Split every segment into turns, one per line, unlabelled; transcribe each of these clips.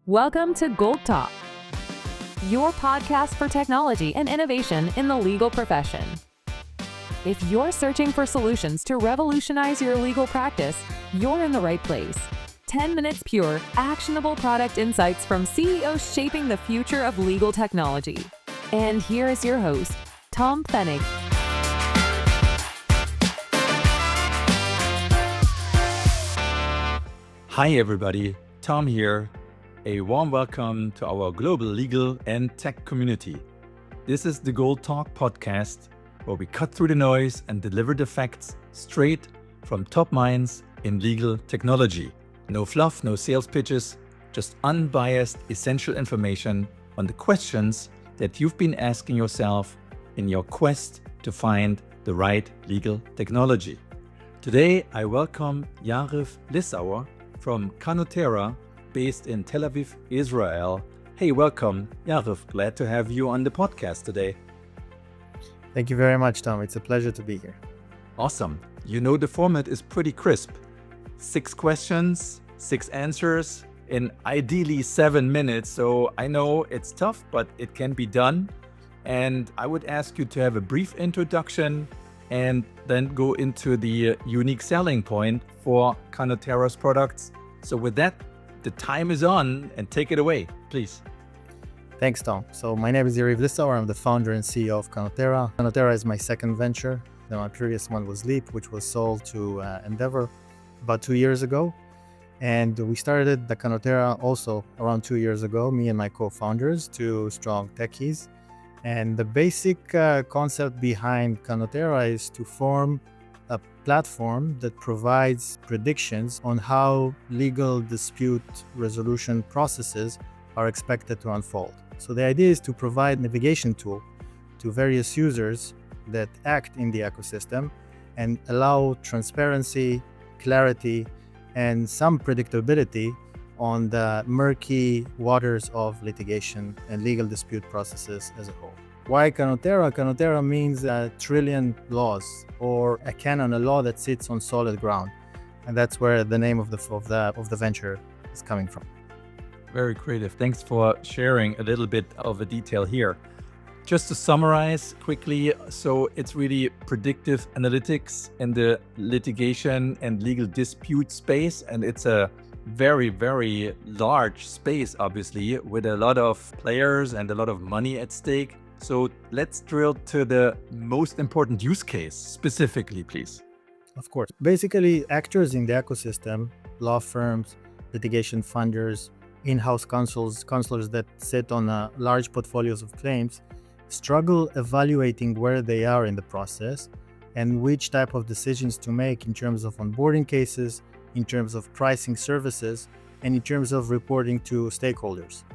Welcome to GOLT Talk, your podcast for technology and innovation in the legal profession. If you're searching for solutions to revolutionize your legal practice, you're in the right place. 10 minutes pure, actionable product insights from CEOs shaping the future of legal technology. And here is your host, Tom Pfennig.
Hi everybody, Tom here. A warm welcome to our global legal and tech community. This is the GOLT Talk podcast, where we cut through the noise and deliver the facts straight from top minds in legal technology. No fluff, no sales pitches, just unbiased, essential information on the questions that you've been asking yourself in your quest to find the right legal technology. Today, I welcome Yariv Lissauer from Canotera, based in Tel Aviv, Israel. Hey, welcome, Yariv. Glad to have you on the podcast today.
Thank you very much, Tom. It's a pleasure to be here.
Awesome. You know the format is pretty crisp. 6 questions, 6 answers in ideally 7 minutes. So I know it's tough, but it can be done. And I would ask you to have a brief introduction and then go into the unique selling point for Canotera's products. So with that, the time is on and take it away, please.
Thanks, Tom. So my name is Yariv Lissauer. I'm the founder and CEO of Canotera. Canotera is my second venture. Then my previous one was Leap, which was sold to Endeavor about 2 years ago. And we started the Canotera also around 2 years ago, me and my co-founders, 2 strong techies. And the basic concept behind Canotera is to form a platform that provides predictions on how legal dispute resolution processes are expected to unfold. So the idea is to provide navigation tool to various users that act in the ecosystem and allow transparency, clarity, and some predictability on the murky waters of litigation and legal dispute processes as a whole. Why Canotera? Canotera means a trillion laws, or a canon, a law that sits on solid ground, and that's where the name of the venture is coming from.
Very creative. Thanks for sharing a little bit of a detail here. Just to summarize quickly, so it's really predictive analytics in the litigation and legal dispute space, and it's a very, very large space, obviously, with a lot of players and a lot of money at stake. So let's drill to the most important use case specifically, please.
Of course. Basically, actors in the ecosystem, law firms, litigation funders, in-house counselors that sit on large portfolios of claims, struggle evaluating where they are in the process and which type of decisions to make in terms of onboarding cases, in terms of pricing services, and in terms of reporting to stakeholders.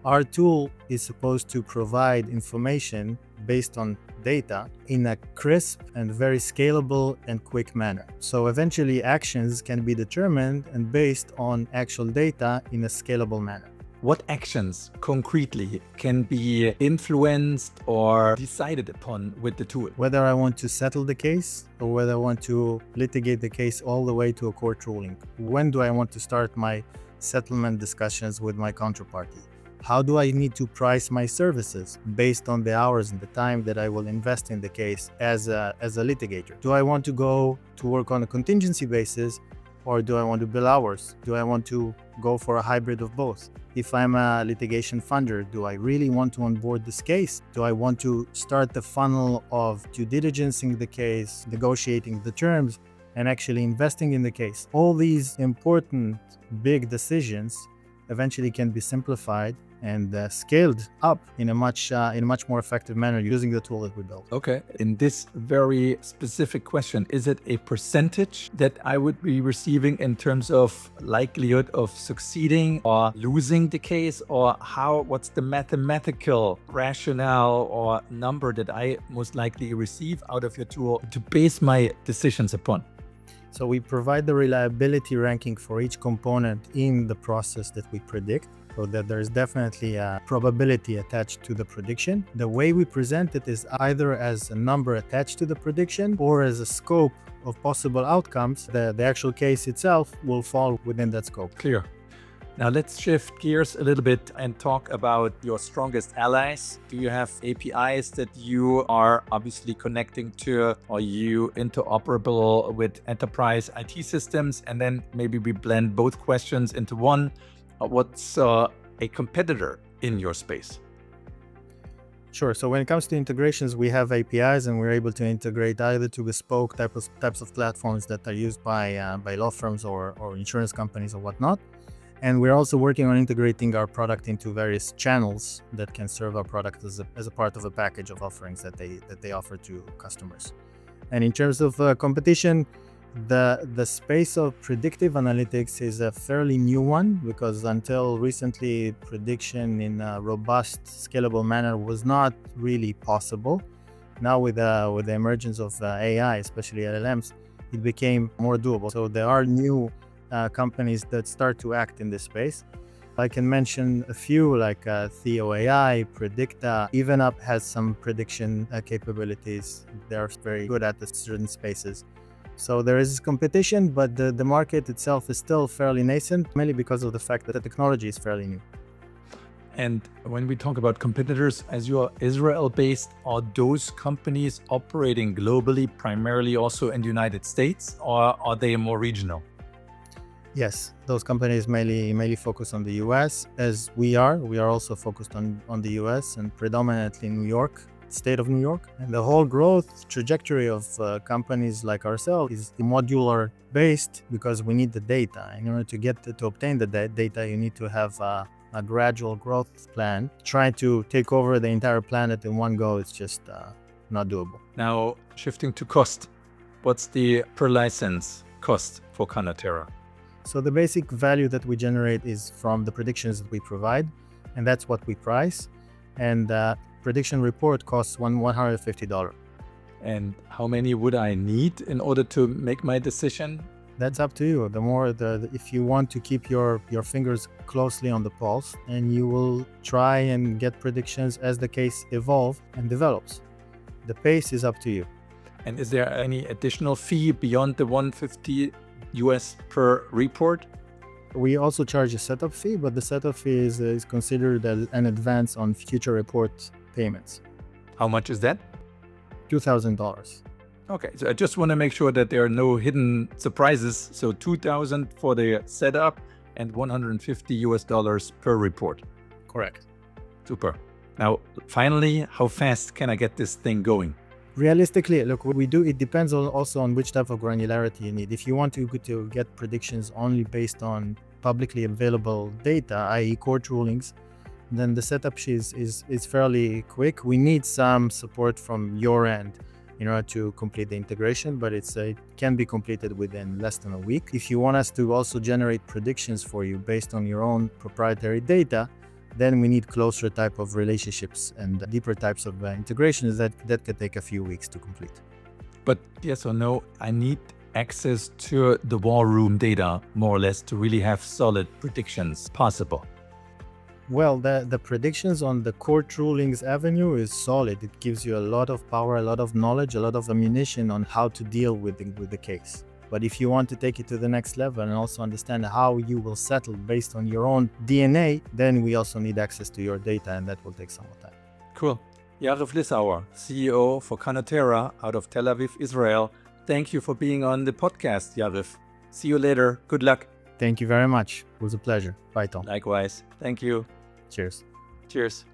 Our tool is supposed to provide information based on data in a crisp and very scalable and quick manner. So eventually actions can be determined and based on actual data in a scalable manner.
What actions concretely can be influenced or decided upon with the tool?
Whether I want to settle the case or whether I want to litigate the case all the way to a court ruling. When do I want to start my settlement discussions with my counterparty? How do I need to price my services based on the hours and the time that I will invest in the case as a litigator? Do I want to go to work on a contingency basis, or do I want to bill hours? Do I want to go for a hybrid of both? If I'm a litigation funder, do I really want to onboard this case? Do I want to start the funnel of due diligencing the case, negotiating the terms, and actually investing in the case? All these important big decisions eventually can be simplified and scaled up in a much more effective manner using the tool that we built.
Okay. In this very specific question, is it a percentage that I would be receiving in terms of likelihood of succeeding or losing the case, or what's the mathematical rationale or number that I most likely receive out of your tool to base my decisions upon?
So we provide the reliability ranking for each component in the process that we predict, so that there is definitely a probability attached to the prediction. The way we present it is either as a number attached to the prediction or as a scope of possible outcomes. The actual case itself will fall within that scope.
Clear. Now let's shift gears a little bit and talk about your strongest allies. Do you have APIs that you are obviously connecting to? Are you interoperable with enterprise IT systems? And then maybe we blend both questions into one. What's a competitor in your space?
Sure. So when it comes to integrations, we have APIs, and we're able to integrate either to bespoke types of platforms that are used by law firms or insurance companies or whatnot. And we're also working on integrating our product into various channels that can serve our product as a part of a package of offerings that they offer to customers. And in terms of competition, the space of predictive analytics is a fairly new one, because until recently, prediction in a robust, scalable manner was not really possible. Now with the emergence of AI, especially LLMs, it became more doable. So there are new companies that start to act in this space. I can mention a few like Theo AI, Predicta. EvenUp has some prediction capabilities. They're very good at certain spaces. So there is competition, but the market itself is still fairly nascent, mainly because of the fact that the technology is fairly new.
And when we talk about competitors, as you are Israel-based, are those companies operating globally, primarily also in the United States, or are they more regional?
Yes, those companies mainly focus on the US, as we are. We are also focused on the US and predominantly New York, state of New York. And the whole growth trajectory of companies like ourselves is modular based, because we need the data. In order to obtain the data, you need to have a gradual growth plan. Trying to take over the entire planet in one go is just not doable.
Now, shifting to cost, what's the per license cost for Canotera?
So the basic value that we generate is from the predictions that we provide, and that's what we price. And prediction report costs $150.
And how many would I need in order to make my decision?
That's up to you. If you want to keep your fingers closely on the pulse, and you will try and get predictions as the case evolves and develops. The pace is up to you.
And is there any additional fee beyond the $150 US per report?
We also charge a setup fee, but the setup fee is considered as an advance on future report payments.
How much is that?
$2,000.
Okay, so I just want to make sure that there are no hidden surprises. So $2,000 for the setup and $150 US per report.
Correct.
Super. Now, finally, how fast can I get this thing going?
Realistically, look, what we do, it depends also on which type of granularity you need. If you want to get predictions only based on publicly available data, i.e. court rulings, then the setup is fairly quick. We need some support from your end in order to complete the integration, but it can be completed within less than a week. If you want us to also generate predictions for you based on your own proprietary data, then we need closer type of relationships and deeper types of integrations that could take a few weeks to complete.
But yes or no, I need access to the war room data, more or less, to really have solid predictions possible.
Well, the predictions on the court rulings avenue is solid. It gives you a lot of power, a lot of knowledge, a lot of ammunition on how to deal with the case. But if you want to take it to the next level and also understand how you will settle based on your own DNA, then we also need access to your data, and that will take some more time.
Cool. Yariv Lissauer, CEO for Canotera out of Tel Aviv, Israel. Thank you for being on the podcast, Yariv. See you later. Good luck.
Thank you very much. It was a pleasure. Bye, Tom.
Likewise. Thank you.
Cheers.
Cheers.